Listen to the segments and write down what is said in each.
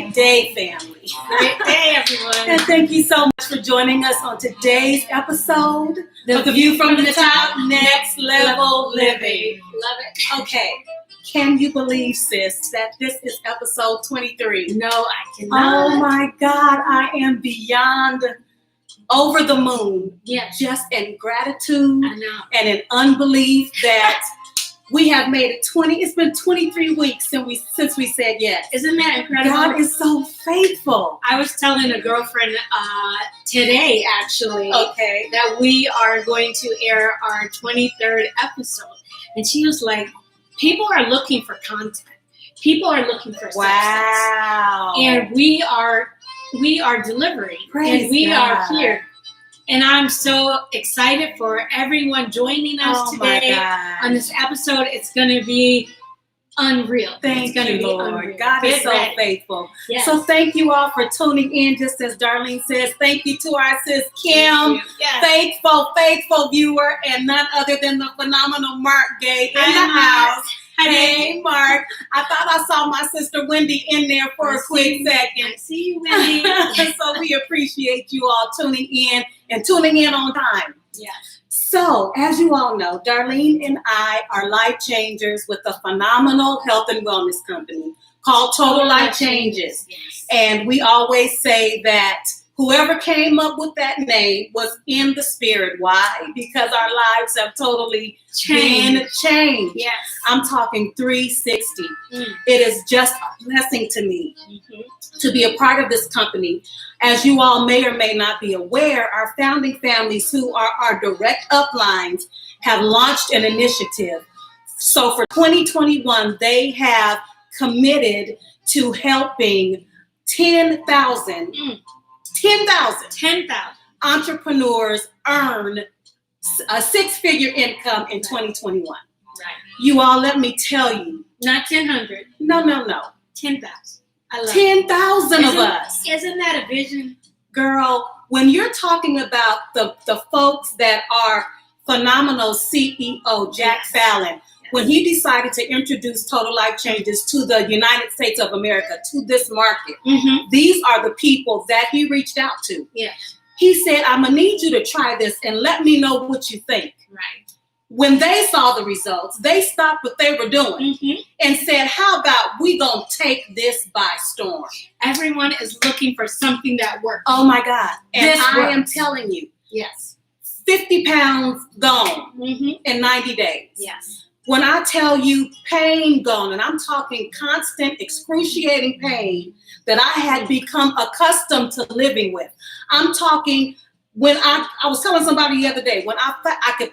Great day, family. Great day, everyone. And thank you so much for joining us on today's episode of The View from the Top, Next Level Living. Love it. Okay, can you believe, sis, that this is episode 23? No, I cannot. Oh my God, I am beyond over the moon. Yes. Just in gratitude I know. and in unbelief that we have made it 20. It's been 23 weeks since we said yes. Isn't that incredible? God is so faithful. I was telling a girlfriend today, actually, Okay. that we are going to air our 23rd episode. And she was like, people are looking for content. People are looking for substance. Wow. And we are delivering. Praise and we God. are here. And I'm so excited for everyone joining us today on this episode. It's going to be unreal. Thank you, Lord. Unreal. God is Get so ready. faithful. Yes. So thank you all for tuning in. Just as Darlene says, thank you to our sis Kim, Yes. faithful viewer, and none other than the phenomenal Mark Gay in Hi, the Mark. house. Hey, Mark. I thought I saw my sister Wendy in there for a quick second. I see you, Wendy. So we appreciate you all tuning in and tuning in on time. Yes. So, as you all know, Darlene and I are life changers with a phenomenal health and wellness company called Total Life Changes. Yes. And we always say that whoever came up with that name was in the spirit. Why? Because our lives have totally been changed. Yes. I'm talking 360. Mm. It is just a blessing to me Mm-hmm. to be a part of this company. As you all may or may not be aware, our founding families, who are our direct uplines, have launched an initiative. So for 2021, they have committed to helping 10,000 10,000. entrepreneurs earn a six-figure income in 2021. Right. You all, let me tell you, Not 1,000. no. 10,000. I love 10,000 of Isn't- us. Isn't that a vision? Girl, when you're talking about the folks that are phenomenal CEO, Jack Yes. Fallon, when he decided to introduce Total Life Changes to the United States of America, to this market, Mm-hmm. these are the people that he reached out to. Yeah. He said, I'm going to need you to try this and let me know what you think. Right. When they saw the results, they stopped what they were doing Mm-hmm. and said, how about we going to take this by storm? Everyone is looking for something that works. Oh my God. And This I am works. telling you, Yes. 50 pounds gone Mm-hmm. in 90 days. Yes. When I tell you pain gone, and I'm talking constant, excruciating pain that I had become accustomed to living with. I'm talking when I was telling somebody the other day, when I could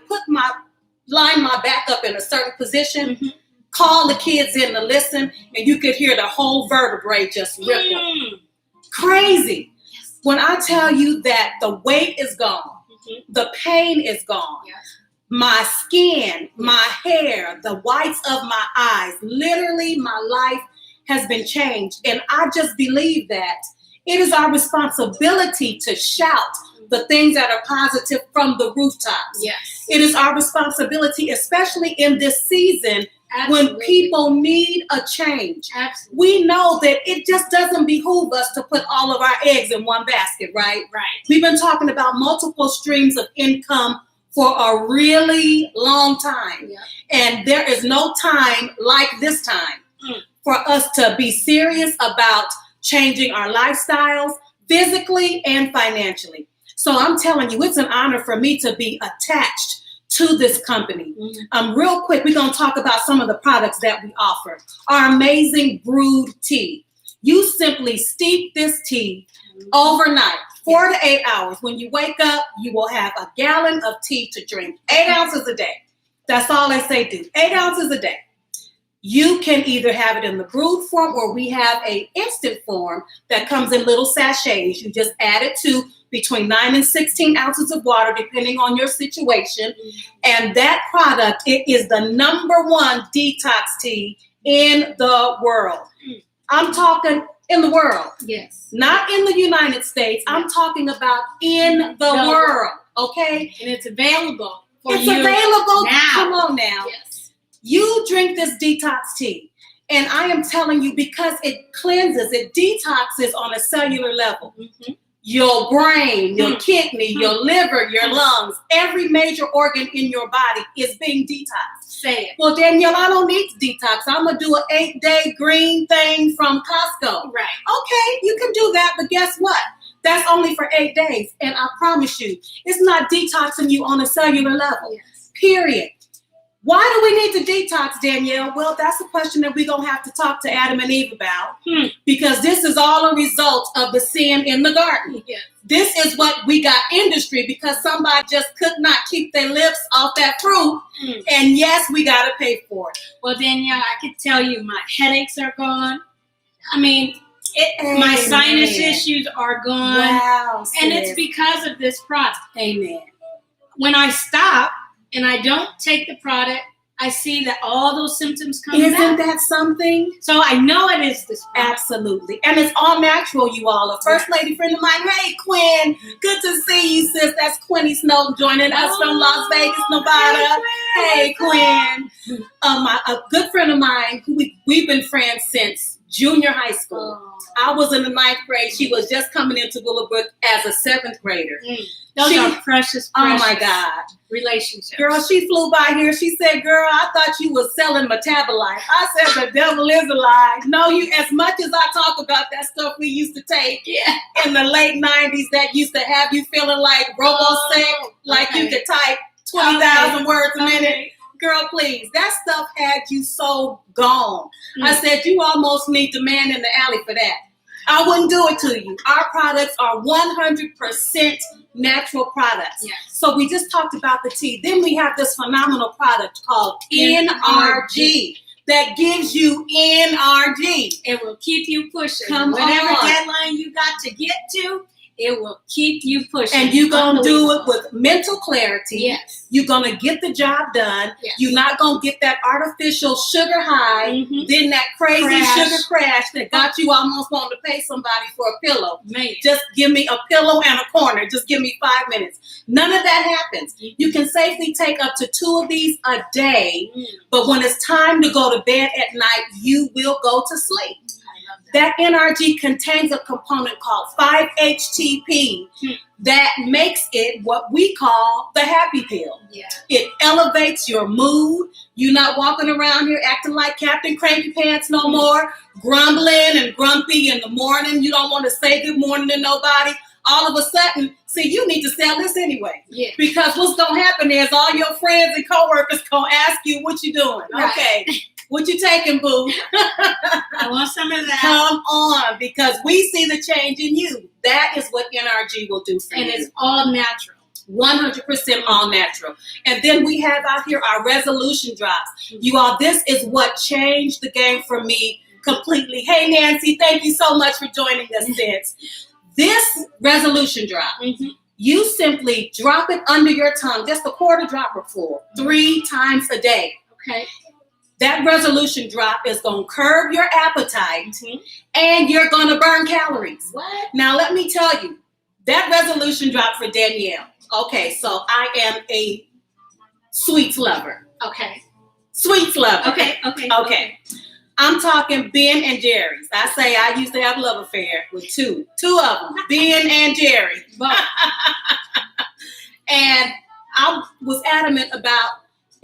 line my back up in a certain position, Mm-hmm. call the kids in to listen, and you could hear the whole vertebrae just ripple. Mm. Crazy. Yes. When I tell you that the weight is gone, Mm-hmm. the pain is gone. Yes. My skin, my hair, the whites of my eyes, literally my life has been changed. And I just believe that it is our responsibility to shout the things that are positive from the rooftops. Yes. It is our responsibility, especially in this season Absolutely. when people need a change. Absolutely. We know that it just doesn't behoove us to put all of our eggs in one basket, right? Right. We've been talking about multiple streams of income for a really long time. Yeah. And there is no time like this time for us to be serious about changing our lifestyles physically and financially. So I'm telling you, it's an honor for me to be attached to this company. Real quick, we're going to talk about some of the products that we offer. Our amazing brewed tea. You simply steep this tea overnight, 4 to 8 hours. When you wake up, you will have a gallon of tea to drink, 8 ounces a day. That's all they say do, 8 ounces a day. You can either have it in the brewed form, or we have an instant form that comes in little sachets. You just add it to between 9 and 16 ounces of water, depending on your situation. And that product, it is the #1 detox tea in the world. I'm talking in the world, Yes. not in the United States. I'm talking about in the world, okay? And it's available for It's you available. now. Come on now. Yes. You drink this detox tea. And I am telling you, because it cleanses, it detoxes on a cellular level. Mm-hmm. Your brain, your kidney, your liver, your lungs, every major organ in your body is being detoxed. Say it. Well, Danielle, I don't need to detox. I'm going to do an 8-day green thing from Costco. Right. Okay, you can do that, but guess what? That's only for 8 days. And I promise you, it's not detoxing you on a cellular level. Yes. Period. Why do we need to detox, Danielle? Well, that's a question that we're going to have to talk to Adam and Eve about, because this is all a result of the sin in the garden. Yes. This is what we got industry, because somebody just could not keep their lips off that fruit. And yes, we got to pay for it. Well, Danielle, I could tell you my headaches are gone. I mean, my sinus issues are gone. Wow. And it's because of this product. Amen. When I stop and I don't take the product, I see that all those symptoms come back. Isn't that something? So I know it is this product. Absolutely. And it's all natural, you all. A first lady friend of mine, hey, Quinn, good to see you, sis. That's Quinny Snow joining us from Las Vegas, Nevada. Hey, Quinn. A good friend of mine, who we've been friends since junior high school. I was in the 9th grade. She was just coming into Willowbrook as a 7th grader. Those are precious, oh my God, relationships. Girl, she flew by here. She said, girl, I thought you was selling Metabolite. I said, the devil is a lie. No, you. As much as I talk about that stuff we used to take in the late 90s that used to have you feeling like robo-sick, like you could type 20,000 words a minute. Girl, please, that stuff had you so gone. I said, you almost need the man in the alley for that. I wouldn't do it to you. Our products are 100% natural products. Yes. So we just talked about the tea. Then we have this phenomenal product called NRG that gives you NRG. It will keep you pushing. Come Whatever on. deadline you got to get to, it will keep you pushing. And you're going to do it with mental clarity. Yes. You're going to get the job done. Yes. You're not going to get that artificial sugar high, then that crazy sugar crash that got you almost wanting to pay somebody for a pillow. Man. Just give me a pillow and a corner. Just give me 5 minutes. None of that happens. You can safely take up to 2 of these a day, but when it's time to go to bed at night, you will go to sleep. That NRG contains a component called 5-HTP that makes it what we call the happy pill. Yeah. It elevates your mood. You're not walking around here acting like Captain Cranky Pants no more, grumbling and grumpy in the morning. You don't want to say good morning to nobody. All of a sudden, see, you need to sell this anyway. Yeah. Because what's going to happen is all your friends and coworkers going to ask you, what you doing? Right. Okay. What you taking, boo? I want some of that. Come on, because we see the change in you. That is what NRG will do for you. And it's all natural. 100% all natural. And then we have out here our resolution drops. You all, this is what changed the game for me completely. Hey, Nancy, thank you so much for joining us, sis. This resolution drop, you simply drop it under your tongue, just a quarter dropper full, 3 times a day. Okay. That resolution drop is going to curb your appetite and you're going to burn calories. What? Now, let me tell you, that resolution drop for Danielle. Okay, so I am a sweets lover. Okay. Sweets lover. Okay. I'm talking Ben and Jerry's. I say I used to have a love affair with two of them, Ben and Jerry. And I was adamant about,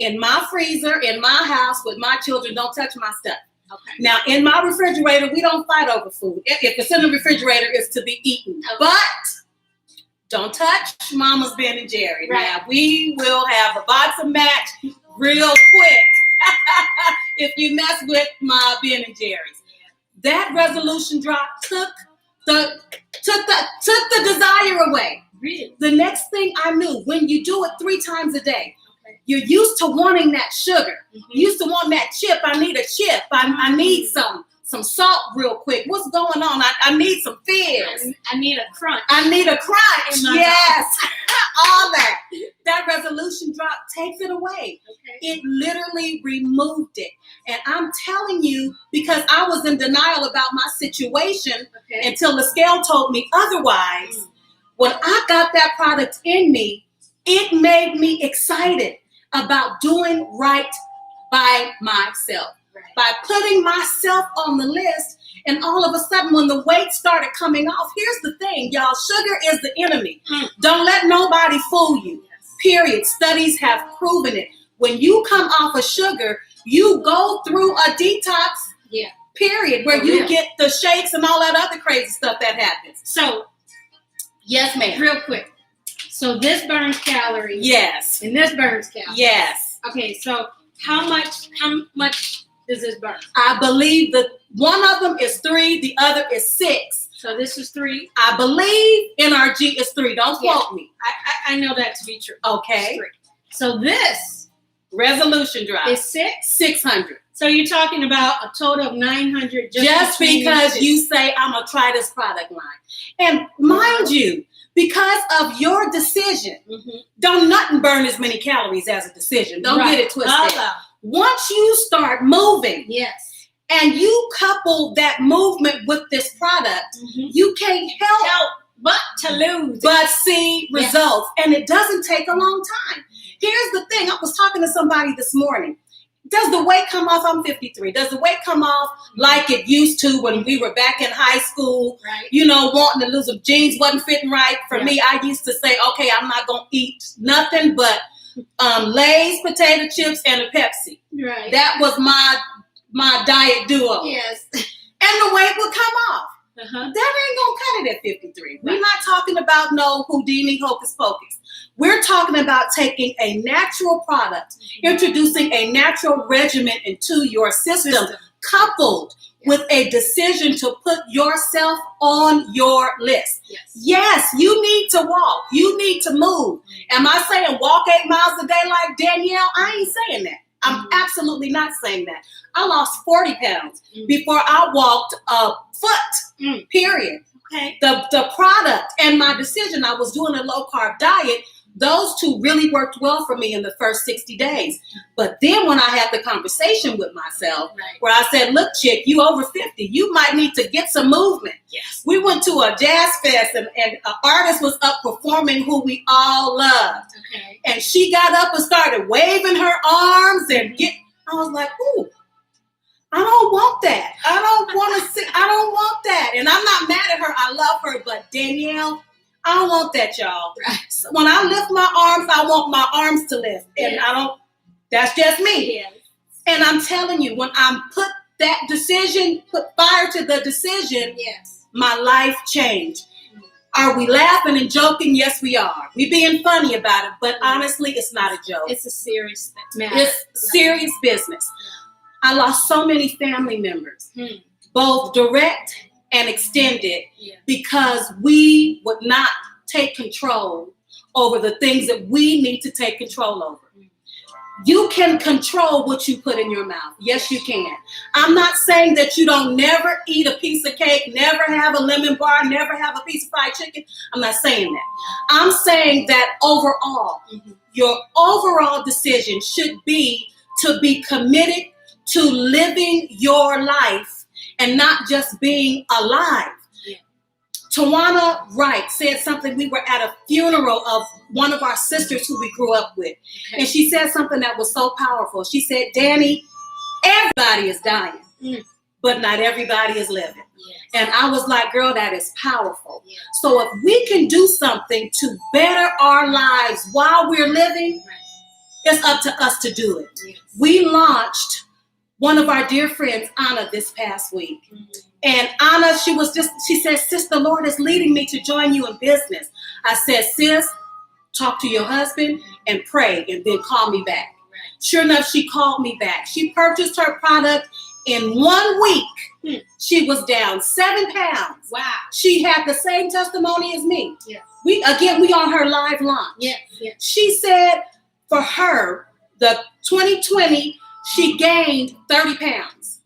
in my freezer, in my house, with my children, don't touch my stuff. Okay. Now, in my refrigerator, we don't fight over food. If it's in the refrigerator, it's to be eaten. Okay. But don't touch Mama's Ben and Jerry. Right. Now, we will have a boxing match real quick if you mess with my Ben and Jerry's. That resolution drop took the desire away. Really? The next thing I knew, when you do it 3 times a day, you're used to wanting that sugar. You used to want that chip. I need a chip. I need some salt real quick. What's going on? I need some fizz. I need a crunch. I need a crunch. Yes. All that. That resolution drop takes it away. Okay. It literally removed it. And I'm telling you, because I was in denial about my situation until the scale told me otherwise, when I got that product in me, it made me excited about doing right by myself. by putting myself on the list. And all of a sudden, when the weight started coming off, here's the thing, y'all, sugar is the enemy. Don't let nobody fool you. Period. Studies have proven it. When you come off of sugar, you go through a detox. Yeah. Period. Where you get the shakes and all that other crazy stuff that happens. So, yes, ma'am. Real quick. So this burns calories. Yes. And this burns calories. Yes. Okay, so how much does this burn? I believe that one of them is 3, the other is 6. So this is 3. I believe NRG is 3. Don't quote me. I know that to be true. Okay. So this resolution drive is 6? 600. So you're talking about a total of 900 just because you say, I'm going to try this product line. And mind you, because of your decision, don't nothing burn as many calories as a decision. Don't get it twisted. Once you start moving, and you couple that movement with this product, you can't help but to lose, but see results. And it doesn't take a long time. Here's the thing. I was talking to somebody this morning. Does the weight come off? I'm 53. Does the weight come off like it used to when we were back in high school? Right. You know, wanting to lose them. Jeans wasn't fitting right. For me, I used to say, okay, I'm not going to eat nothing but Lay's, potato chips, and a Pepsi. Right. That was my diet duo. Yes. And the weight would come off. That ain't gonna cut it at 53. We're not talking about no Houdini hocus pocus. We're talking about taking a natural product, introducing a natural regimen into your system, coupled with a decision to put yourself on your list. Yes, you need to walk. You need to move. Am I saying walk 8 miles a day like Danielle? I ain't saying that. I'm absolutely not saying that. I lost 40 pounds before I walked a foot, period. Okay. The product and my decision, I was doing a low carb diet. Those two really worked well for me in the first 60 days. But then when I had the conversation with myself, where I said, look, chick, you over 50. You might need to get some movement. Yes. We went to a jazz fest and an artist was up performing who we all loved. Okay. And she got up and started waving her arms and I was like, ooh, I don't want that. I don't want that. And I'm not mad at her. I love her. But Danielle, I don't want that, y'all. Right. So when I lift my arms, I want my arms to lift. And that's just me. Yes. And I'm telling you, when I put fire to the decision, my life changed. Are we laughing and joking? Yes, we are. We being funny about it, but honestly, it's not a joke. It's a serious matter. It's serious business. I lost so many family members, both direct and extended, because we would not take control over the things that we need to take control over. You can control what you put in your mouth. Yes, you can. I'm not saying that you don't never eat a piece of cake, never have a lemon bar, never have a piece of fried chicken. I'm not saying that. I'm saying that overall, your overall decision should be to be committed to living your life and not just being alive. Tawana Wright said something. We were at a funeral of one of our sisters who we grew up with. Okay. And she said something that was so powerful. She said, Danny, everybody is dying, but not everybody is living. Yes. And I was like, girl, that is powerful. Yes. So if we can do something to better our lives while we're living, it's up to us to do it. Yes. We launched one of our dear friends, Anna, this past week. And Anna, she said, sis, the Lord is leading me to join you in business. I said, sis, talk to your husband and pray and then call me back. Right. Sure enough, she called me back. She purchased her product in 1 week. She was down 7 pounds. Wow. She had the same testimony as me. Yes. We on her live launch. Yes. Yes. She said for her, the 2020, she gained 30 pounds.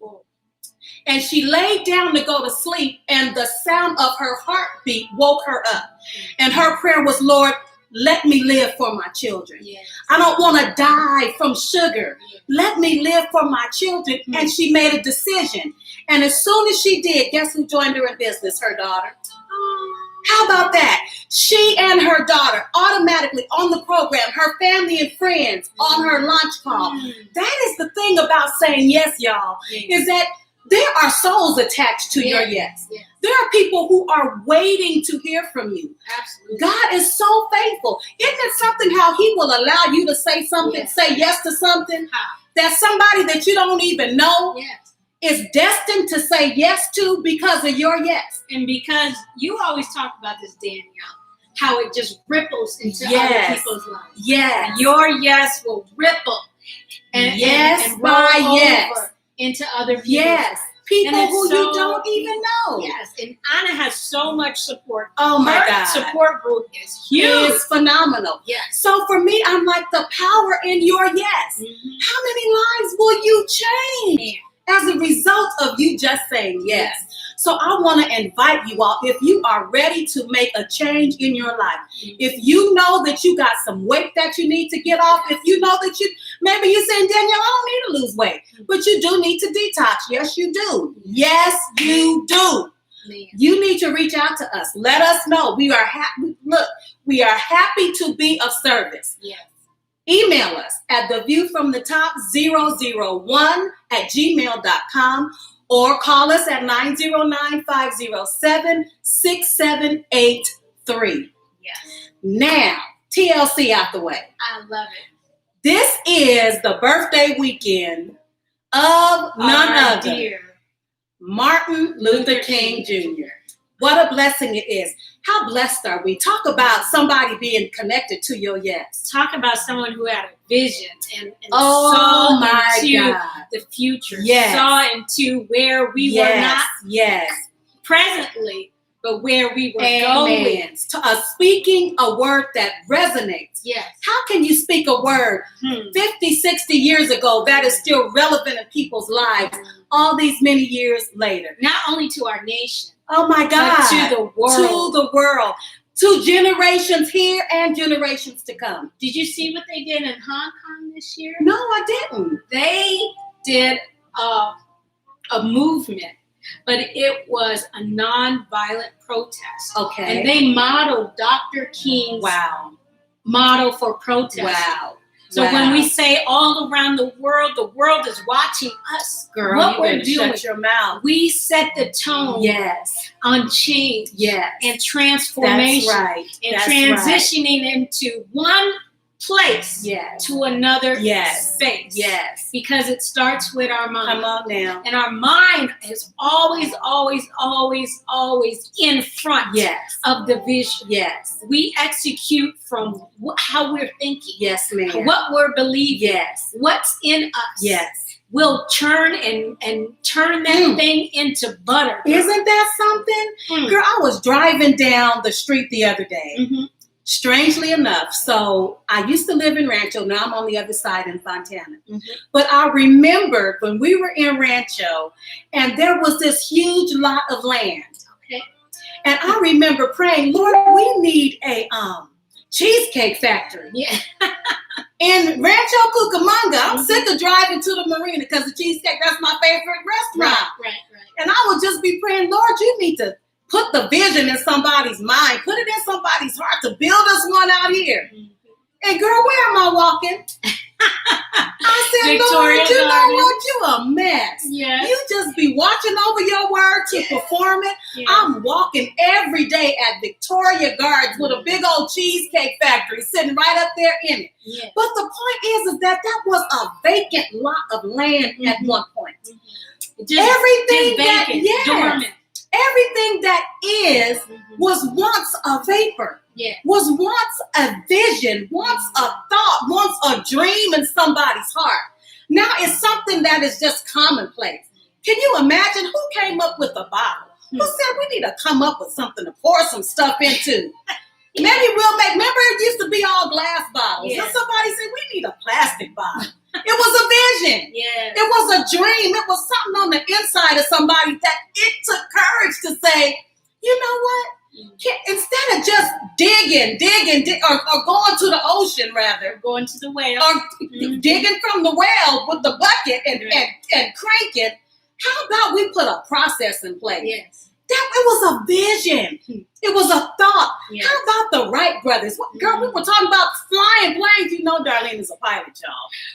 And she laid down to go to sleep, and the sound of her heartbeat woke her up. And her prayer was, Lord, let me live for my children. Yes. I don't want to die from sugar. Yes. Let me live for my children. Mm-hmm. And she made a decision. And as soon as she did, guess who joined her in business? Her daughter. How about that? She and her daughter automatically on the program, her family and friends on her launch call. That is the thing about saying yes, y'all, is that there are souls attached to your yes. There are people who are waiting to hear from you. Absolutely. God is so faithful. Isn't it something how he will allow you to say something, say yes to something that somebody that you don't even know is destined to say yes to because of your yes? And because you always talk about this, Danielle, how it just ripples into other people's lives. Yes. Your yes will ripple and roll over into other people's lives. People who you don't even know. Yes, and Anna has so much support. Oh my Her God. support group is huge. It's phenomenal. Yes. So for me, I'm like the power in your yes. How many lives will you change as a result of you just saying yes? So I want to invite you all, if you are ready to make a change in your life, if you know that you got some weight that you need to get off, if you know that maybe you're saying, Danielle, I don't need to lose weight, but you do need to detox. Yes, you do. Yes, you do. You need to reach out to us. Let us know. We are happy. Look, we are happy to be of service. Yes. Email us at theviewfromthetop001@gmail.com or call us at 909-507-6783. Yes. Now, TLC out the way. I love it. This is the birthday weekend of none other, dear Martin Luther King Jr. What a blessing it is. How blessed are we? Talk about somebody being connected to your yes. Talk about someone who had a vision and Oh saw my into God. the future, Yes. saw into where we were not presently, but where we were going. Speaking a word that resonates. Yes. How can you speak a word 50, 60 years ago that is still relevant in people's lives all these many years later? Not only to our nation, oh my God, but to the world. To the world. To generations here and generations to come. Did you see what they did in Hong Kong this year? No, I didn't. They did a movement, but it was a non-violent protest. Okay. And they modeled Dr. King's model for protest. Wow. So when we say all around the world is watching us. Girl, what you we're better doing. shut your mouth. We set the tone on change and transformation. That's right. And transitioning into one place to another space. Yes. Because it starts with our mind. Come on now. And our mind is always in front of the vision. Yes. We execute from how we're thinking. Yes, ma'am. What we're believing. Yes. What's in us. Yes. We'll turn and turn that thing into butter. Girl. Isn't that something? Girl, I was driving down the street the other day. Strangely enough, so I used to live in Rancho. Now I'm on the other side in Fontana. But I remembered when we were in Rancho and there was this huge lot of land. Okay. And I remember praying, Lord, we need a cheesecake factory. Yeah. In Rancho Cucamonga, I'm sick of driving to the marina because the cheesecake, that's my favorite restaurant. Right. And I would just be praying, Lord, you need to put the vision in somebody's mind. Put it in somebody's heart to build us one out here. And girl, where am I walking? I said, Victoria Lord, you know Gardens. what? You a mess. Yeah. You just be watching over your word to perform it. Yeah. I'm walking every day at Victoria Gardens with a big old cheesecake factory sitting right up there in it. Yeah. But the point is that was a vacant lot of land at one point. Everything vacant, dormant. Everything that is was once a vapor, was once a vision, once a thought, once a dream in somebody's heart. Now it's something that is just commonplace. Can you imagine who came up with a bottle? Who said we need to come up with something to pour some stuff into? Maybe remember it used to be all glass bottles. And somebody said we need a plastic bottle. It was a vision. Yeah. It was a dream. It was something on the inside of somebody that it took courage to say, you know what? Instead of just digging, or going to the ocean rather. Going to the well. Or digging from the well with the bucket and crank it. How about we put a process in place? Yes. it was a vision. It was a thought. Yes. How about the Wright brothers? Girl, we were talking about flying planes. You know Darlene is a pilot, y'all.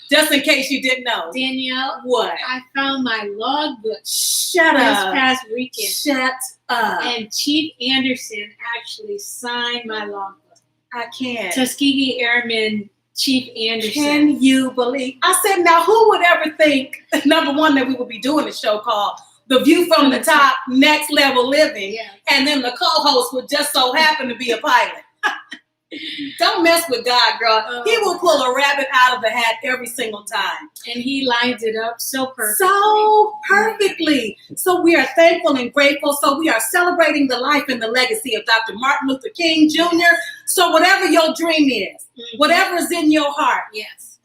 Just in case you didn't know. Danielle, What? I found my logbook Shut this up. past weekend. Shut up. And Chief Anderson actually signed my logbook. I can't. Tuskegee Airman Chief Anderson. Can you believe? I said, now who would ever think, number one, that we would be doing a show called The View from the Top, Next Level Living, Yes. and then the co-host would just so happen to be a pilot. Don't mess with God, girl. He will pull a rabbit out of the hat every single time. And he lines it up so perfectly. So perfectly. So we are thankful and grateful. So we are celebrating the life and the legacy of Dr. Martin Luther King Jr. So whatever your dream is, whatever is in your heart, Yes.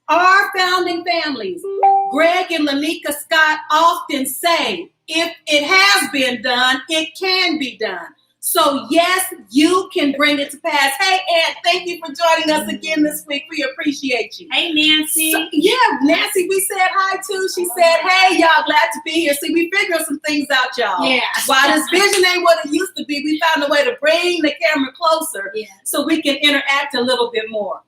our founding families, Greg and Lanika Scott, often say, if it has been done, it can be done. So yes, you can bring it to pass. Hey, Aunt, thank you for joining us again this week. We appreciate you. Hey, Nancy. So, yeah, Nancy, we said hi too. She said, hey, y'all, glad to be here. See, we figured some things out, y'all. Yeah. While this vision ain't what it used to be, we found a way to bring the camera closer Yeah. so we can interact a little bit more.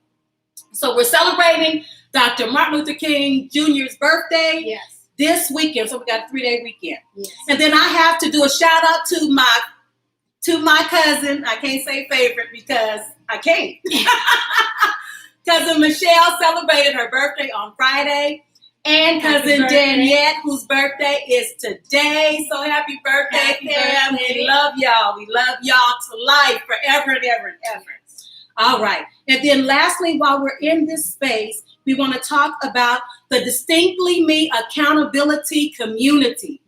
So we're celebrating Dr. Martin Luther King Jr.'s birthday Yes. this weekend. So we got a 3-day weekend. Yes. And then I have to do a shout out to my cousin. I can't say favorite because I can't. Cousin Michelle celebrated her birthday on Friday. And Happy cousin birthday. Daniette, whose birthday is today. So happy birthday, Happy fam. birthday. We love y'all. We love y'all to life forever and ever and ever. All right. And then lastly, while we're in this space, we want to talk about the Distinctly Me accountability community.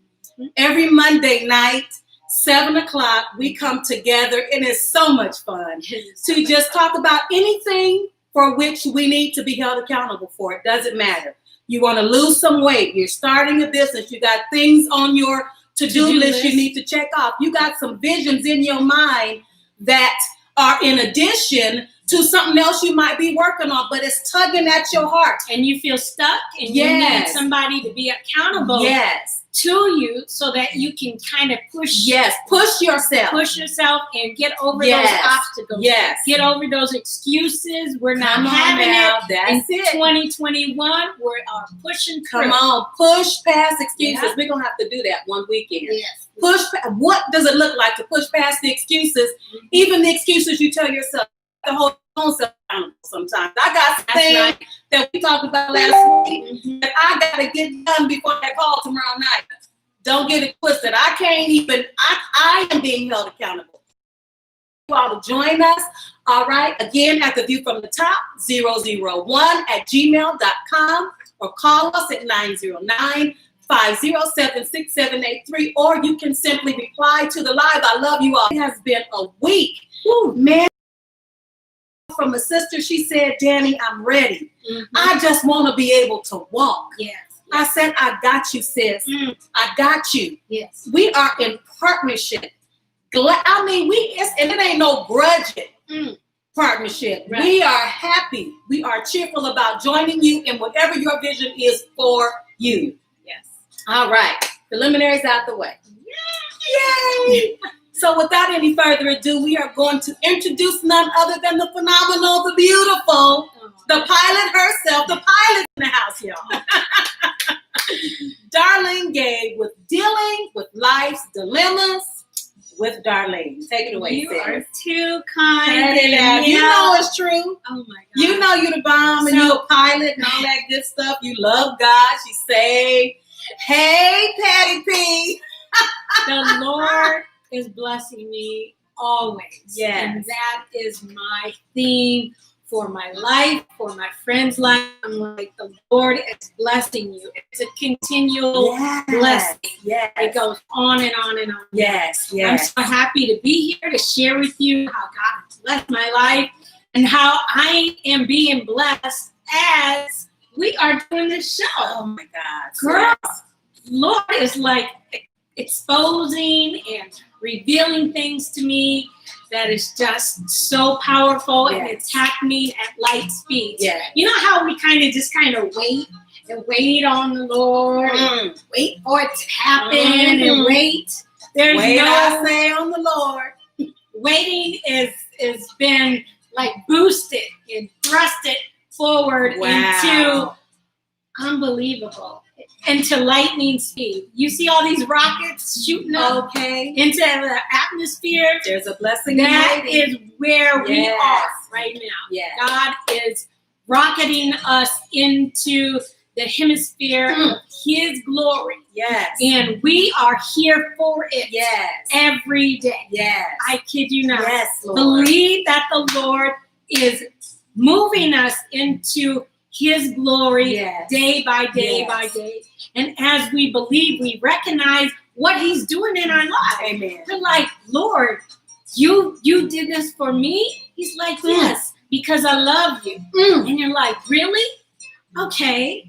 Every Monday night, 7 o'clock, we come together and it's so much fun to just talk about anything for which we need to be held accountable for. It doesn't matter. You want to lose some weight. You're starting a business. You got things on your to-do list you need to check off. You got some visions in your mind that are in addition to something else you might be working on, but it's tugging at your heart. And you feel stuck and you need somebody to be accountable to you so that you can kind of push yourself and get over those obstacles. Yes. Get over those excuses. We're not having it. In 2021, we are pushing through. Come on, push past excuses. Yeah. We're going to have to do that one weekend. Yes. What does it look like to push past the excuses? Even the excuses you tell yourself, the whole self accountable sometimes. I got things that we talked about last week that I got to get done before that call tomorrow night. Don't get it twisted. I can't even, I am being held accountable. You all to join us. All right. Again, at the View from the Top, 001@gmail.com or call us at 909-507-6783, or you can simply reply to the live. I love you all. It has been a week. Woo, man. From a sister, she said, Danny, I'm ready. I just want to be able to walk. Yes. I said, I got you, sis. I got you. Yes. We are in partnership. And it ain't no grudging partnership. Right. We are happy. We are cheerful about joining you in whatever your vision is for you. Yes. All right. Preliminaries out the way. Yay! So without any further ado, we are going to introduce none other than the phenomenal, the beautiful, the pilot herself, the pilot in the house, y'all. Darlene Gabe with Dealing with Life's Dilemmas with Darlene. Take it away, You sis. are too kind. You know it's true. Oh my God. You know you're the bomb and you're a pilot and all that good stuff. You love God. She saved. Hey, Patty P. The Lord is blessing me always. Yes. And that is my theme for my life, for my friend's life. I'm like, the Lord is blessing you. It's a continual blessing. Yes. It goes on and on and on. Yes. I'm so happy to be here to share with you how God has blessed my life and how I am being blessed as we are doing this show. Oh my God. Girl, Lord is like exposing and revealing things to me that is just so powerful and it's happening at light speed. Yeah. You know how we kind of wait on the Lord, wait for it to happen and wait. There's Wait, I no say on the Lord. waiting is been like boosted and thrusted forward into unbelievable, into lightning speed. You see all these rockets shooting up Okay. into the atmosphere. There's a blessing That in waiting. is where we Yes. are right now. Yes. God is rocketing us into the hemisphere of His glory. Yes. And we are here for it Yes. every day. Yes. I kid you not. Yes, Lord. Believe that the Lord is moving us into His glory Yes. day by day Yes. by day. And as we believe, we recognize what He's doing in our lives. Amen. We're like, Lord, you did this for me? He's like, yes, because I love you. And you're like, really? Okay.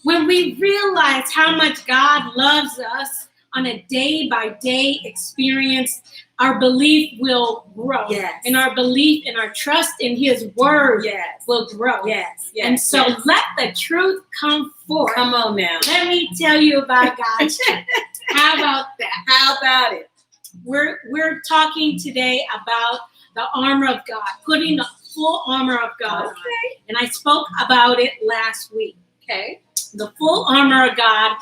When we realize how much God loves us on a day-by-day experience, our belief will grow. Yes. And our belief and our trust in His word Yes. will grow. Yes. Yes. And so yes. let the truth come forth. Come on now. Let me tell you about God. How about that? How about it? We're talking today about the armor of God, putting the full armor of God on. Okay. And I spoke about it last week. Okay. The full armor of God